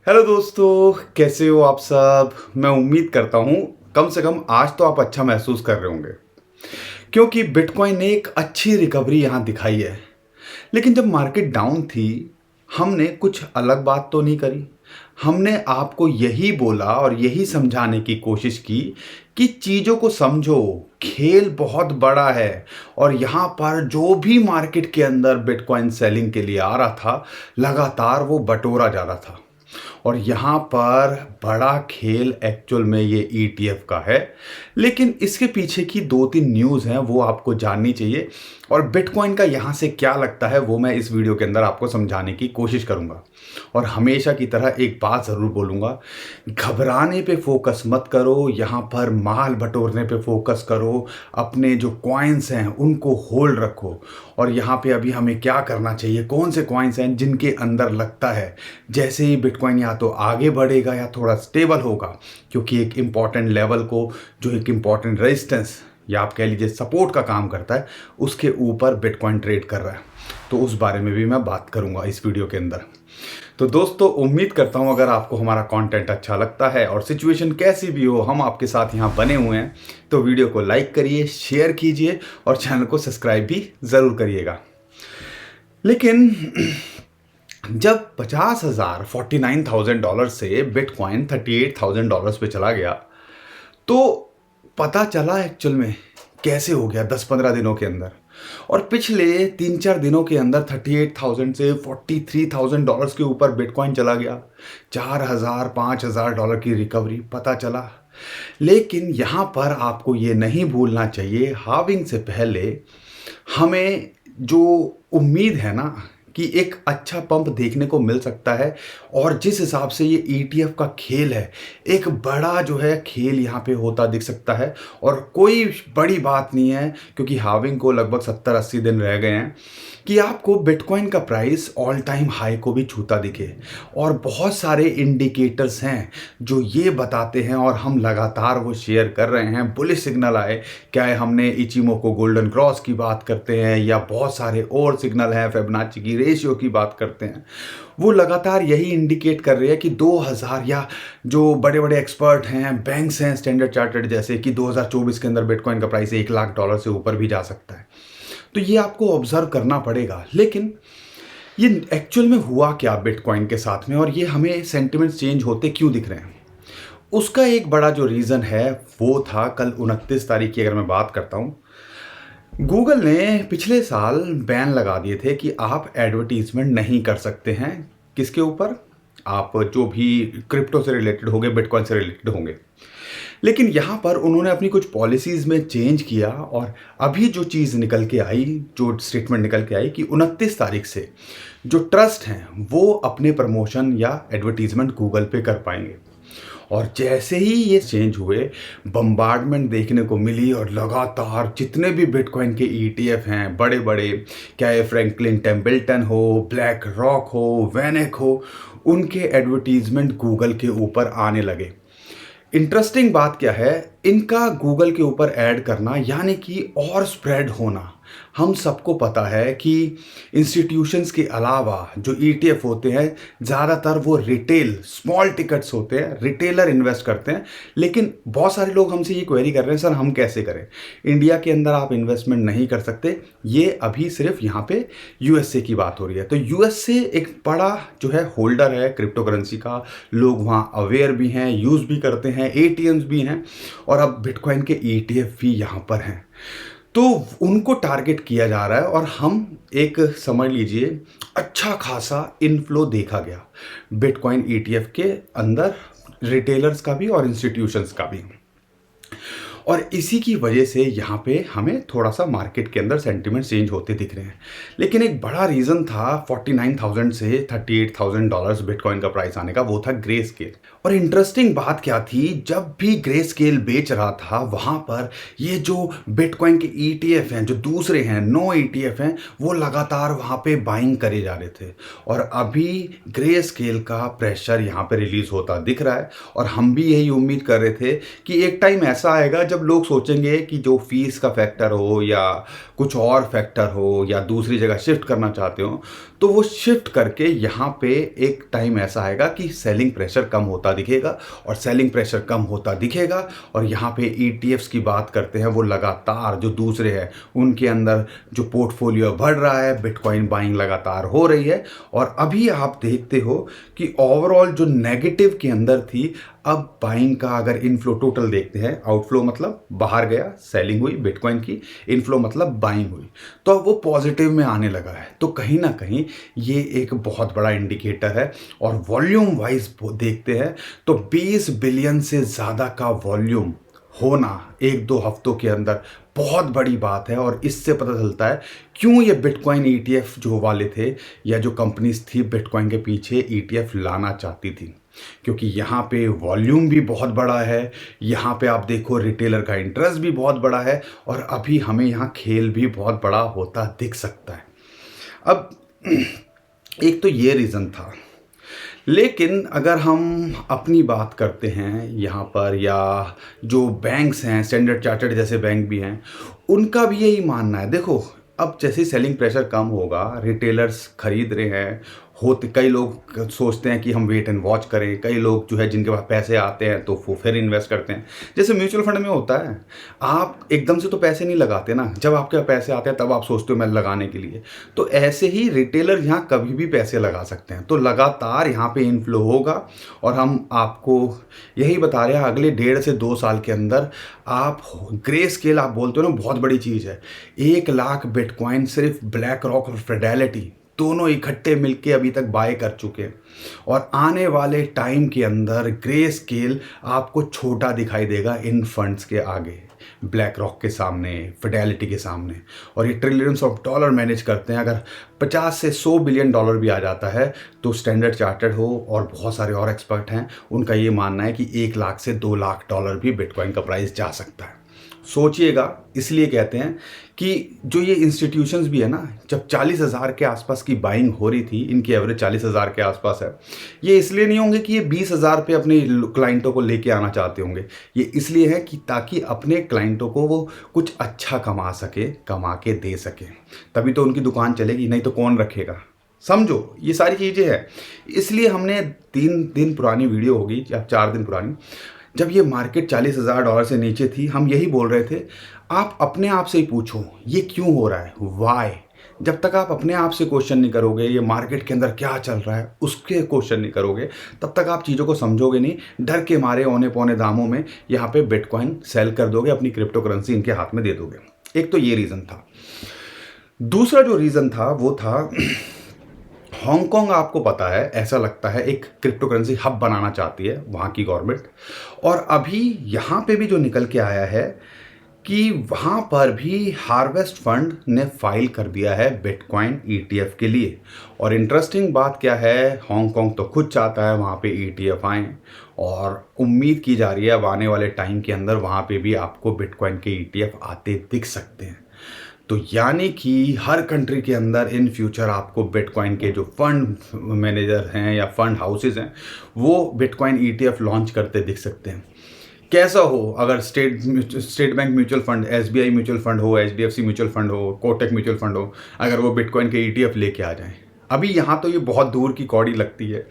Hello दोस्तों, कैसे हो आप सब। मैं उम्मीद करता हूँ कम से कम आज तो आप अच्छा महसूस कर रहे होंगे, क्योंकि बिटकॉइन ने एक अच्छी रिकवरी यहाँ दिखाई है। लेकिन जब मार्केट डाउन थी, हमने कुछ अलग बात तो नहीं करी। हमने आपको यही बोला और यही समझाने की कोशिश की कि चीज़ों को समझो, खेल बहुत बड़ा है। और यहाँ पर जो भी मार्केट के अंदर बिटकॉइन सेलिंग के लिए आ रहा था, लगातार वो बटोरा जा रहा था। और यहाँ पर बड़ा खेल एक्चुअल में ये ईटीएफ का है। लेकिन इसके पीछे की दो तीन न्यूज़ हैं, वो आपको जाननी चाहिए। और बिटकॉइन का यहाँ से क्या लगता है वो मैं इस वीडियो के अंदर आपको समझाने की कोशिश करूँगा। और हमेशा की तरह एक बात ज़रूर बोलूँगा, घबराने पे फोकस मत करो, यहाँ पर माल बटोरने पे फोकस करो। अपने जो कॉइन्स हैं उनको होल्ड रखो। और यहाँ पे अभी हमें क्या करना चाहिए, कौन से कॉइन्स हैं जिनके अंदर लगता है जैसे ही बिटकॉइन या तो आगे बढ़ेगा या थोड़ा स्टेबल होगा, क्योंकि एक इम्पॉर्टेंट लेवल को, जो एक इम्पॉर्टेंट रेजिस्टेंस या आप कह लीजिए सपोर्ट का काम करता है, उसके ऊपर बिटकॉइन ट्रेड कर रहा है। तो उस बारे में भी मैं बात करूंगा इस वीडियो के अंदर। तो दोस्तों, उम्मीद करता हूं अगर आपको हमारा कंटेंट अच्छा लगता है और सिचुएशन कैसी भी हो, हम आपके साथ यहां बने हुए हैं। तो वीडियो को लाइक करिए, शेयर कीजिए और चैनल को सब्सक्राइब भी ज़रूर करिएगा। लेकिन जब 50,000 $49,000 से बिटकॉइन $38,000 पे चला गया, तो पता चला एक्चुअल में कैसे हो गया 10-15 दिनों के अंदर। और पिछले 3-4 दिनों के अंदर 38,000 से $43,000 के ऊपर बिटकॉइन चला गया। 4,000 $5,000 की रिकवरी पता चला। लेकिन यहाँ पर आपको ये नहीं भूलना चाहिए, हाविंग से पहले हमें जो उम्मीद है ना कि एक अच्छा पंप देखने को मिल सकता है। और जिस हिसाब से ये ईटीएफ का खेल है, एक बड़ा जो है खेल यहाँ पे होता दिख सकता है। और कोई बड़ी बात नहीं है, क्योंकि हाविंग को लगभग 70-80 दिन रह गए हैं कि आपको बिटकॉइन का प्राइस ऑल टाइम हाई को भी छूता दिखे। और बहुत सारे इंडिकेटर्स हैं जो ये बताते हैं, और हम लगातार वो शेयर कर रहे हैं। बुलिश सिग्नल आए, क्या है, हमने इचिमोको गोल्डन क्रॉस की बात करते हैं या बहुत सारे और सिग्नल हैं, फिबोनाची की रेशियो की बात करते हैं, वो लगातार यही इंडिकेट कर रहे हैं कि 2000, या जो बड़े बड़े एक्सपर्ट हैं, बैंक्स हैं, स्टैंडर्ड चार्टर्ड जैसे, कि 2024 के अंदर बिटकॉइन का प्राइस $1,00,000 से ऊपर भी जा सकता है। तो ये आपको ऑब्जर्व करना पड़ेगा। लेकिन ये एक्चुअल में हुआ क्या बिटकॉइन के साथ में, और ये हमें सेंटिमेंट्स चेंज होते क्यों दिख रहे हैं, उसका एक बड़ा जो रीज़न है वो था कल 29 तारीख की। अगर मैं बात करता हूँ, गूगल ने पिछले साल बैन लगा दिए थे कि आप एडवर्टीजमेंट नहीं कर सकते हैं। किसके ऊपर? आप जो भी क्रिप्टो से रिलेटेड होंगे, बिटकॉइन से रिलेटेड होंगे। लेकिन यहाँ पर उन्होंने अपनी कुछ पॉलिसीज़ में चेंज किया, और अभी जो चीज़ निकल के आई, जो स्टेटमेंट निकल के आई कि 29 तारीख से जो ट्रस्ट हैं वो अपने प्रमोशन या एडवर्टीजमेंट गूगल पे कर पाएंगे। और जैसे ही ये चेंज हुए, बम्बार्डमेंट देखने को मिली, और लगातार जितने भी बिटकॉइन के ईटीएफ हैं बड़े बड़े, चाहे फ्रैंकलिन टेम्पल्टन हो, ब्लैक रॉक हो, वैनेक हो, उनके एडवर्टीजमेंट गूगल के ऊपर आने लगे। इंटरेस्टिंग बात क्या है, इनका गूगल के ऊपर ऐड करना यानी कि और स्प्रेड होना। हम सबको पता है कि इंस्टीट्यूशंस के अलावा जो ईटीएफ होते हैं, ज़्यादातर वो रिटेल स्मॉल टिकट्स होते हैं, रिटेलर इन्वेस्ट करते हैं। लेकिन बहुत सारे लोग हमसे ये क्वेरी कर रहे हैं, सर हम कैसे करें, इंडिया के अंदर आप इन्वेस्टमेंट नहीं कर सकते। ये अभी सिर्फ यहाँ पे यूएसए की बात हो रही है। तो यूएसए एक बड़ा जो है होल्डर है क्रिप्टो करेंसी का, लोग वहाँ अवेयर भी हैं, यूज़ भी करते हैं, एटीएम्स भी हैं, और अब बिटकॉइन के ईटीएफ भी यहाँ पर हैं। तो उनको टारगेट किया जा रहा है, और हम एक समझ लीजिए अच्छा खासा इनफ्लो देखा गया बिटकॉइन ईटीएफ के अंदर, रिटेलर्स का भी और इंस्टीट्यूशंस का भी। और इसी की वजह से यहाँ पे हमें थोड़ा सा मार्केट के अंदर सेंटिमेंट चेंज होते दिख रहे हैं। लेकिन एक बड़ा रीज़न था 49,000 से $38,000 बिटकॉइन का प्राइस आने का, वो था ग्रे स्केल। और इंटरेस्टिंग बात क्या थी, जब भी ग्रे स्केल बेच रहा था, वहाँ पर ये जो बिटकॉइन के ईटीएफ हैं, जो दूसरे हैं, 9 ईटीएफ हैं, वो लगातार वहाँ पे बाइंग करे जा रहे थे। और अभी ग्रे स्केल का प्रेशर यहाँ पे रिलीज होता दिख रहा है, और हम भी यही उम्मीद कर रहे थे कि एक टाइम ऐसा आएगा जब जब लोग सोचेंगे कि जो फीस का फैक्टर हो या कुछ और फैक्टर हो या दूसरी जगह शिफ्ट करना चाहते हो, तो वो शिफ्ट करके यहाँ पे एक टाइम ऐसा आएगा कि सेलिंग प्रेशर कम होता दिखेगा, और सेलिंग प्रेशर कम होता दिखेगा और यहाँ पे ईटीएफ्स की बात करते हैं, वो लगातार जो दूसरे हैं उनके अंदर जो पोर्टफोलियो बढ़ रहा है, बिटकॉइन बाइंग लगातार हो रही है। और अभी आप देखते हो कि ओवरऑल जो नेगेटिव के अंदर थी, अब बाइंग का अगर इनफ्लो टोटल देखते हैं, आउटफ्लो मतलब बाहर गया, सेलिंग हुई बिटकॉइन की, इनफ्लो मतलब बाइंग हुई, तो अब वो पॉजिटिव में आने लगा है। तो कहीं ना कहीं ये एक बहुत बड़ा इंडिकेटर है। और वॉल्यूम वाइज देखते हैं तो 20 बिलियन से ज़्यादा का वॉल्यूम होना एक दो हफ्तों के अंदर बहुत बड़ी बात है। और इससे पता चलता है क्यों ये बिटकॉइन ईटीएफ जो वाले थे या जो कंपनीज थी बिटकॉइन के पीछे ईटीएफ लाना चाहती थी, क्योंकि यहाँ पे वॉल्यूम भी बहुत बड़ा है, यहाँ पे आप देखो रिटेलर का इंटरेस्ट भी बहुत बड़ा है, और अभी हमें यहाँ खेल भी बहुत बड़ा होता दिख सकता है। अब एक तो ये रीज़न था, लेकिन अगर हम अपनी बात करते हैं यहाँ पर, या जो बैंक्स हैं, स्टैंडर्ड चार्टर्ड जैसे बैंक भी हैं, उनका भी यही मानना है। देखो अब जैसे सेलिंग प्रेशर कम होगा, रिटेलर्स खरीद रहे हैं, होते कई लोग सोचते हैं कि हम वेट एंड वॉच करें, कई लोग जो है जिनके पास पैसे आते हैं तो वो फिर इन्वेस्ट करते हैं। जैसे म्यूचुअल फंड में होता है, आप एकदम से तो पैसे नहीं लगाते ना, जब आपके पास पैसे आते हैं तब आप सोचते हो मैं लगाने के लिए। तो ऐसे ही रिटेलर यहाँ कभी भी पैसे लगा सकते हैं, तो लगातार यहाँ पे इनफ्लो होगा। और हम आपको यही बता रहे हैं, अगले 1.5 से 2 साल के अंदर आप ग्रे स्केल आप बोलते हो ना, बहुत बड़ी चीज़ है। 1 लाख बिटकॉइन सिर्फ ब्लैक रॉक और फिडेलिटी दोनों इकट्ठे मिलके अभी तक बाय कर चुके हैं। और आने वाले टाइम के अंदर ग्रे स्केल आपको छोटा दिखाई देगा इन फंड्स के आगे, ब्लैक रॉक के सामने, फिडेलिटी के सामने। और ये ट्रिलियंस ऑफ डॉलर मैनेज करते हैं। अगर 50 से 100 बिलियन डॉलर भी आ जाता है तो स्टैंडर्ड चार्टर्ड हो और बहुत सारे और एक्सपर्ट हैं, उनका ये मानना है कि 1 लाख से 2 लाख डॉलर भी बिटकॉइन का प्राइस जा सकता है। सोचिएगा, इसलिए कहते हैं कि जो ये इंस्टीट्यूशंस भी है ना, जब 40,000 के आसपास की बाइंग हो रही थी, इनकी एवरेज 40,000 के आसपास है, ये इसलिए नहीं होंगे कि ये 20,000 पे अपने क्लाइंटों को लेके आना चाहते होंगे। ये इसलिए है कि ताकि अपने क्लाइंटों को वो कुछ अच्छा कमा सके, कमा के दे सके, तभी तो उनकी दुकान चलेगी, नहीं तो कौन रखेगा। समझो ये सारी चीज़ें हैं। इसलिए हमने 3 दिन पुरानी वीडियो होगी या 4 दिन पुरानी, जब ये मार्केट 40,000 डॉलर से नीचे थी, हम यही बोल रहे थे, आप अपने आप से ही पूछो ये क्यों हो रहा है, वाई। जब तक आप अपने आप से क्वेश्चन नहीं करोगे, ये मार्केट के अंदर क्या चल रहा है उसके क्वेश्चन नहीं करोगे, तब तक आप चीज़ों को समझोगे नहीं। डर के मारे औने पौने दामों में यहाँ पे बिटकॉइन सेल कर दोगे, अपनी क्रिप्टो करेंसी इनके हाथ में दे दोगे। एक तो ये रीज़न था। दूसरा जो रीज़न था वो था, हांगकांग आपको पता है, ऐसा लगता है एक क्रिप्टो करेंसी हब बनाना चाहती है वहाँ की गवर्नमेंट। और अभी यहाँ पे भी जो निकल के आया है कि वहाँ पर भी हार्वेस्ट फंड ने फाइल कर दिया है बिटकॉइन ईटीएफ के लिए। और इंटरेस्टिंग बात क्या है, हांगकांग तो खुद चाहता है वहाँ पे ईटीएफ आए, और उम्मीद की जा रही है अब आने वाले टाइम के अंदर वहाँ पे भी आपको बिटकॉइन के ईटीएफ आते दिख सकते हैं। तो यानी कि हर कंट्री के अंदर इन फ्यूचर आपको बिटकॉइन के जो फंड मैनेजर हैं या फंड हाउसेज हैं, वो बिटकॉइन ईटीएफ लॉन्च करते दिख सकते हैं। कैसा हो, अगर state bank mutual fund, SBI mutual fund हो, एचडीएफसी म्यूचुअल फंड हो, कोटक म्यूचुअल फंड हो, अगर वो बिटकॉइन के ईटीएफ लेके आ जाएं। अभी यहाँ तो ये बहुत दूर की कौड़ी लगती है,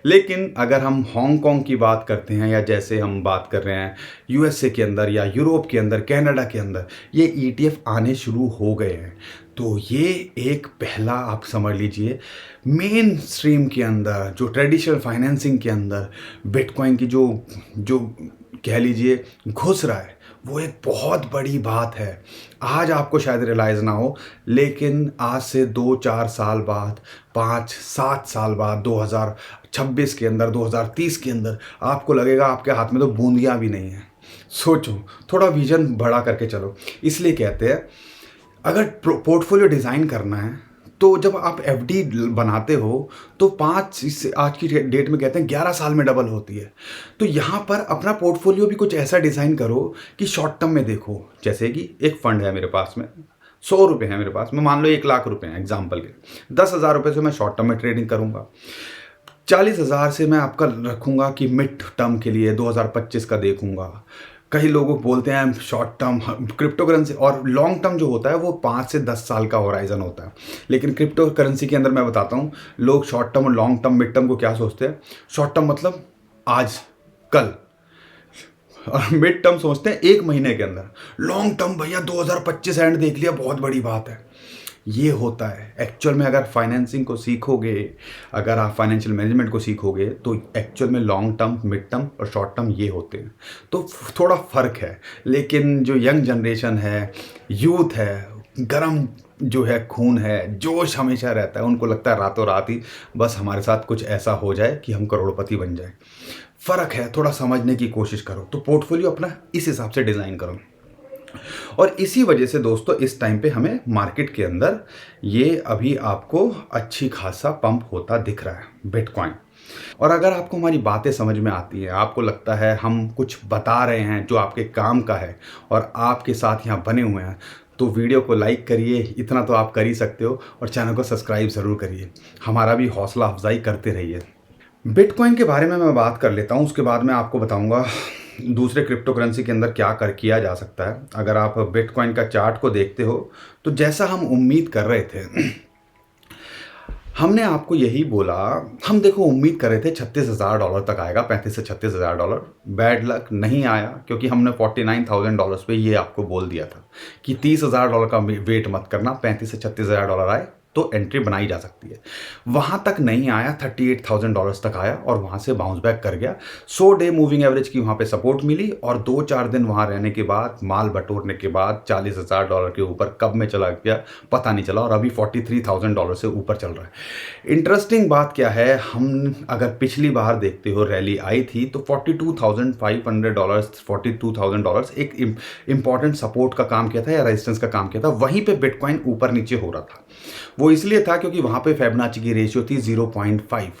लेकिन अगर हम हांगकांग की बात करते हैं, या जैसे हम बात कर रहे हैं यूएसए के अंदर या यूरोप के अंदर, कनाडा के अंदर ये ईटीएफ आने शुरू हो गए हैं, तो ये एक पहला आप समझ लीजिए मेन स्ट्रीम के अंदर, जो ट्रेडिशनल फाइनेंसिंग के अंदर बिटकॉइन की जो कह लीजिए घुस रहा है, वो एक बहुत बड़ी बात है। आज आपको शायद रियलाइज़ ना हो, लेकिन आज से 2-4 साल बाद, 5-7 साल बाद, 2026 के अंदर, 2030 के अंदर आपको लगेगा आपके हाथ में तो बूंदियाँ भी नहीं हैं। सोचो, थोड़ा विजन बड़ा करके चलो। इसलिए कहते हैं अगर पोर्टफोलियो डिज़ाइन करना है तो जब आप एफडी बनाते हो तो 5 से आज की डेट में कहते हैं 11 साल में डबल होती है। तो यहाँ पर अपना पोर्टफोलियो भी कुछ ऐसा डिज़ाइन करो कि शॉर्ट टर्म में देखो। जैसे कि एक फ़ंड है मेरे पास में, 100 रुपये है मेरे पास में, मान लो 1 लाख रुपये हैं एग्जाम्पल के, 10,000 रुपये से मैं शॉर्ट टर्म में ट्रेडिंग करूँगा, 40,000 से मैं आपका रखूँगा कि मिड टर्म के लिए 2025 का देखूँगा, कई लोग बोलते हैं शॉर्ट टर्म क्रिप्टो करेंसी, और लॉन्ग टर्म जो होता है वो 5 से 10 साल का होराइजन होता है। लेकिन क्रिप्टो करेंसी के अंदर मैं बताता हूँ, लोग शॉर्ट टर्म और लॉन्ग टर्म मिड टर्म को क्या सोचते हैं। शॉर्ट टर्म मतलब आज कल, और मिड टर्म सोचते हैं 1 महीने के अंदर। लॉन्ग टर्म भैया 2025 एंड देख लिया, बहुत बड़ी बात है। ये होता है एक्चुअल में। अगर फाइनेंसिंग को सीखोगे, अगर आप फाइनेंशियल मैनेजमेंट को सीखोगे, तो एक्चुअल में लॉन्ग टर्म, मिड टर्म और शॉर्ट टर्म ये होते हैं। तो थोड़ा फ़र्क है। लेकिन जो यंग जनरेशन है, यूथ है, गरम जो है खून है, जोश हमेशा रहता है, उनको लगता है रातों रात ही बस हमारे साथ कुछ ऐसा हो जाए कि हम करोड़पति बन जाए। फ़र्क है, थोड़ा समझने की कोशिश करो, तो पोर्टफोलियो अपना इस हिसाब से डिज़ाइन करो। और इसी वजह से दोस्तों इस टाइम पे हमें मार्केट के अंदर ये अभी आपको अच्छी खासा पंप होता दिख रहा है बिटकॉइन। और अगर आपको हमारी बातें समझ में आती हैं, आपको लगता है हम कुछ बता रहे हैं जो आपके काम का है और आपके साथ यहाँ बने हुए हैं, तो वीडियो को लाइक करिए, इतना तो आप कर ही सकते हो, और चैनल को सब्सक्राइब ज़रूर करिए, हमारा भी हौसला अफजाई करते रहिए। बिटकॉइन के बारे में मैं बात कर लेता हूँ, उसके बाद मैं आपको बताऊँगा दूसरे क्रिप्टो करेंसी के अंदर क्या कर किया जा सकता है। अगर आप बिटकॉइन का चार्ट को देखते हो, तो जैसा हम उम्मीद कर रहे थे हमने आपको यही बोला, हम देखो उम्मीद कर रहे थे $36,000 तक आएगा, 35 से $36,000। बैड लक नहीं आया, क्योंकि हमने $49,000 पे ये आपको बोल दिया था कि $30,000 का वेट मत करना, 35 से $36,000 आए तो एंट्री बनाई जा सकती है। वहाँ तक नहीं आया, $38,000 तक आया और वहाँ से बाउंस बैक कर गया। 100 डे मूविंग एवरेज की वहाँ पे सपोर्ट मिली, और 2-4 दिन वहाँ रहने के बाद, माल बटोरने के बाद $40,000 के ऊपर कब में चला गया पता नहीं चला, और अभी $43,000 से ऊपर चल रहा है। इंटरेस्टिंग बात क्या है, हम अगर पिछली बार देखते हो रैली आई थी तो $42,500, $42,000 एक इंपॉर्टेंट सपोर्ट का काम किया था या रेजिस्टेंस का काम किया था। वहीं पे बिटकॉइन ऊपर नीचे हो रहा था। वो इसलिए था क्योंकि वहाँ पे फिबोनाची की रेशियो थी 0.5।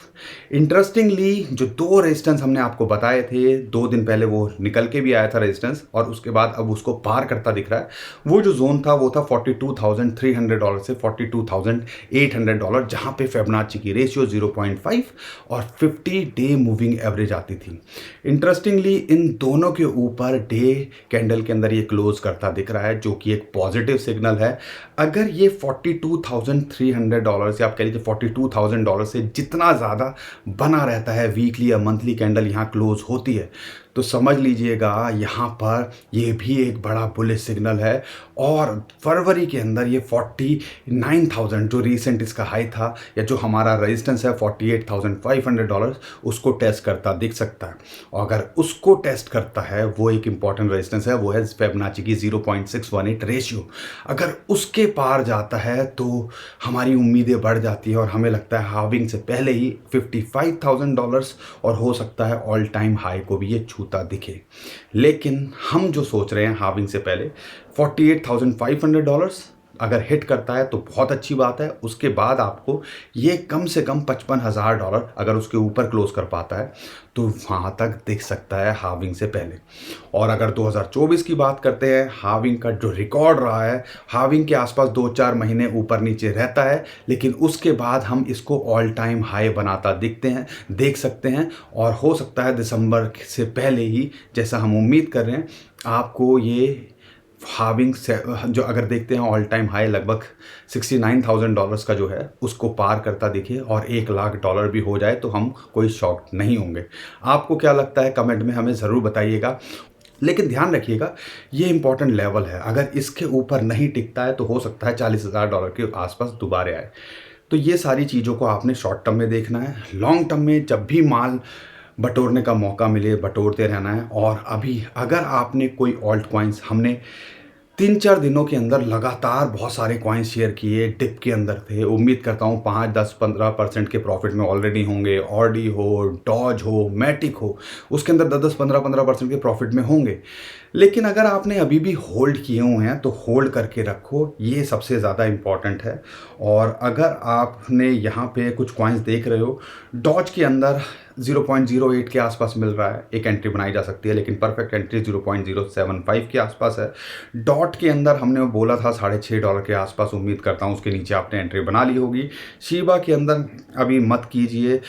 इंटरेस्टिंगली जो 2 रेजिस्टेंस हमने आपको बताए थे, 2 दिन पहले वो निकल के भी आया था रेजिस्टेंस, और उसके बाद अब उसको पार करता दिख रहा है। वो जो जोन था वो था $42,300 से $42,800, जहाँ पे फिबोनाची की रेशियो 0.5 और 50 डे मूविंग एवरेज आती थी। इंटरेस्टिंगली इन दोनों के ऊपर डे कैंडल के अंदर ये क्लोज करता दिख रहा है, जो कि एक पॉजिटिव सिग्नल है। अगर ये $42,300 या आप कह लीजिए $42,000 से जितना ज़्यादा बना रहता है, वीकली या मंथली कैंडल यहाँ क्लोज होती है, तो समझ लीजिएगा यहाँ पर ये भी एक बड़ा बुलिश सिग्नल है। और फरवरी के अंदर ये 49,000 जो रीसेंट इसका हाई था, या जो हमारा रेजिस्टेंस है $48,500, उसको टेस्ट करता दिख सकता है। और अगर उसको टेस्ट करता है, वो एक इंपॉर्टेंट रेजिस्टेंस है, वो है फिबोनाची की 0.618 रेशियो। अगर उसके पार जाता है तो हमारी उम्मीदें बढ़ जाती है, और हमें लगता है हार्विंग से पहले ही $55,000 और हो सकता है ऑल टाइम हाई को भी ये छूता दिखे। लेकिन हम जो सोच रहे हैं हार्विंग से पहले $48,500 अगर हिट करता है तो बहुत अच्छी बात है। उसके बाद आपको ये कम से कम $55,000 अगर उसके ऊपर क्लोज कर पाता है तो वहाँ तक दिख सकता है हार्विंग से पहले। और अगर 2024 की बात करते हैं, हार्विंग का जो रिकॉर्ड रहा है, हार्विंग के आसपास 2-4 महीने ऊपर नीचे रहता है, लेकिन उसके बाद हम इसको ऑल टाइम हाई बनाता देख सकते हैं। और हो सकता है दिसंबर से पहले ही, जैसा हम उम्मीद कर रहे हैं, आपको ये हार्विंग से जो अगर देखते हैं ऑल टाइम हाई लगभग $69,000 का जो है उसको पार करता दिखे, और $1,00,000 भी हो जाए तो हम कोई शॉक नहीं होंगे। आपको क्या लगता है कमेंट में हमें ज़रूर बताइएगा। लेकिन ध्यान रखिएगा, ये इंपॉर्टेंट लेवल है, अगर इसके ऊपर नहीं टिकता है तो हो सकता है $40,000 के आसपास दोबारा आए। तो ये सारी चीज़ों को आपने शॉर्ट टर्म में देखना है। लॉन्ग टर्म में जब भी माल बटोरने का मौका मिले, बटोरते रहना है। और अभी अगर आपने कोई ऑल्ट कॉइन्स, हमने 3-4 दिनों के अंदर लगातार बहुत सारे कॉइन्स शेयर किए, डिप के अंदर थे। उम्मीद करता हूँ 5, 10, 15% के प्रॉफिट में ऑलरेडी होंगे। ऑडी हो, डॉज हो, मैटिक हो, उसके अंदर 10, 15% के प्रॉफिट में होंगे। लेकिन अगर आपने अभी भी होल्ड किए हुए हैं तो होल्ड करके रखो, ये सबसे ज़्यादा इम्पॉर्टेंट है। और अगर आपने यहाँ पे कुछ कॉइन्स देख रहे हो, डॉज के अंदर 0.08 के आसपास मिल रहा है, एक एंट्री बनाई जा सकती है, लेकिन परफेक्ट एंट्री 0.075 के आसपास है। डॉट के अंदर हमने बोला था $6.5 के आसपास, उम्मीद करता हूँ उसके नीचे आपने एंट्री बना ली होगी। शीबा के अंदर अभी मत कीजिए।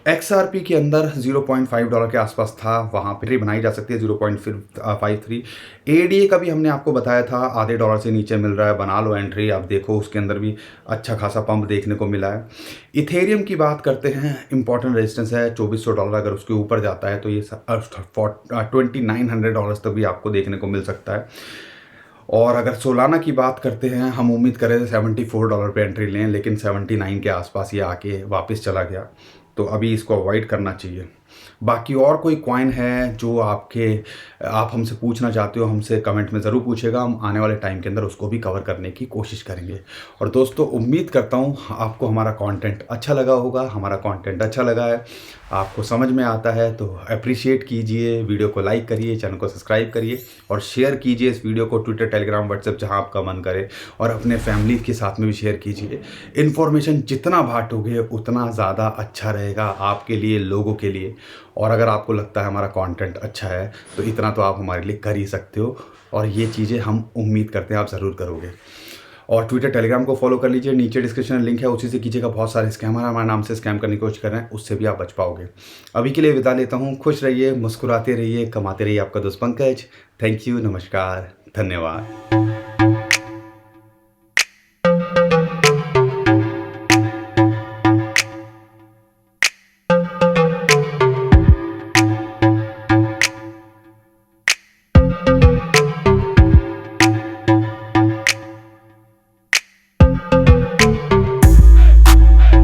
XRP के अंदर $0.5 के आसपास था, वहाँ पर बनाई जा सकती है 0.53। ADA का भी हमने आपको बताया था आधे डॉलर से नीचे मिल रहा है, बना लो एंट्री। आप देखो उसके अंदर भी अच्छा खासा पंप देखने को मिला है। इथेरियम की बात करते हैं, इंपॉर्टेंट रेजिस्टेंस है $2400, अगर उसके ऊपर जाता है तो ये $2900 तक भी आपको देखने को मिल सकता है। और अगर सोलाना की बात करते हैं, हम उम्मीद कर रहे थे $74 पे एंट्री लें, लेकिन 79 के आसपास ये आके वापस चला गया, तो अभी इसको अवॉइड करना चाहिए। बाकी और कोई कॉइन है जो आप हमसे पूछना चाहते हो, हमसे कमेंट में ज़रूर पूछेगा, हम आने वाले टाइम के अंदर उसको भी कवर करने की कोशिश करेंगे। और दोस्तों, उम्मीद करता हूँ आपको हमारा कंटेंट अच्छा लगा होगा। हमारा कंटेंट अच्छा लगा है, आपको समझ में आता है तो अप्रिशिएट कीजिए, वीडियो को लाइक करिए, चैनल को सब्सक्राइब करिए और शेयर कीजिए इस वीडियो को ट्विटर, टेलीग्राम, व्हाट्सएप, जहाँ आपका मन करे, और अपने फैमिली के साथ में भी शेयर कीजिए। इन्फॉर्मेशन जितना बांटोगे उतना ज़्यादा अच्छा रहेगा आपके लिए, लोगों के लिए। और अगर आपको लगता है हमारा कंटेंट अच्छा है तो इतना तो आप हमारे लिए कर ही सकते हो, और ये चीज़ें हम उम्मीद करते हैं आप ज़रूर करोगे। और ट्विटर, टेलीग्राम को फॉलो कर लीजिए, नीचे डिस्क्रिप्शन में लिंक है, उसी से कीजिएगा। बहुत सारे स्कैमर हमारे नाम से स्कैम करने की कोशिश कर रहे हैं, उससे भी आप बच पाओगे। अभी के लिए विदा लेता हूँ। खुश रहिए, मुस्कुराते रहिए, कमाते रहिए। आपका दोस्त पंकज। थैंक यू, नमस्कार, धन्यवाद।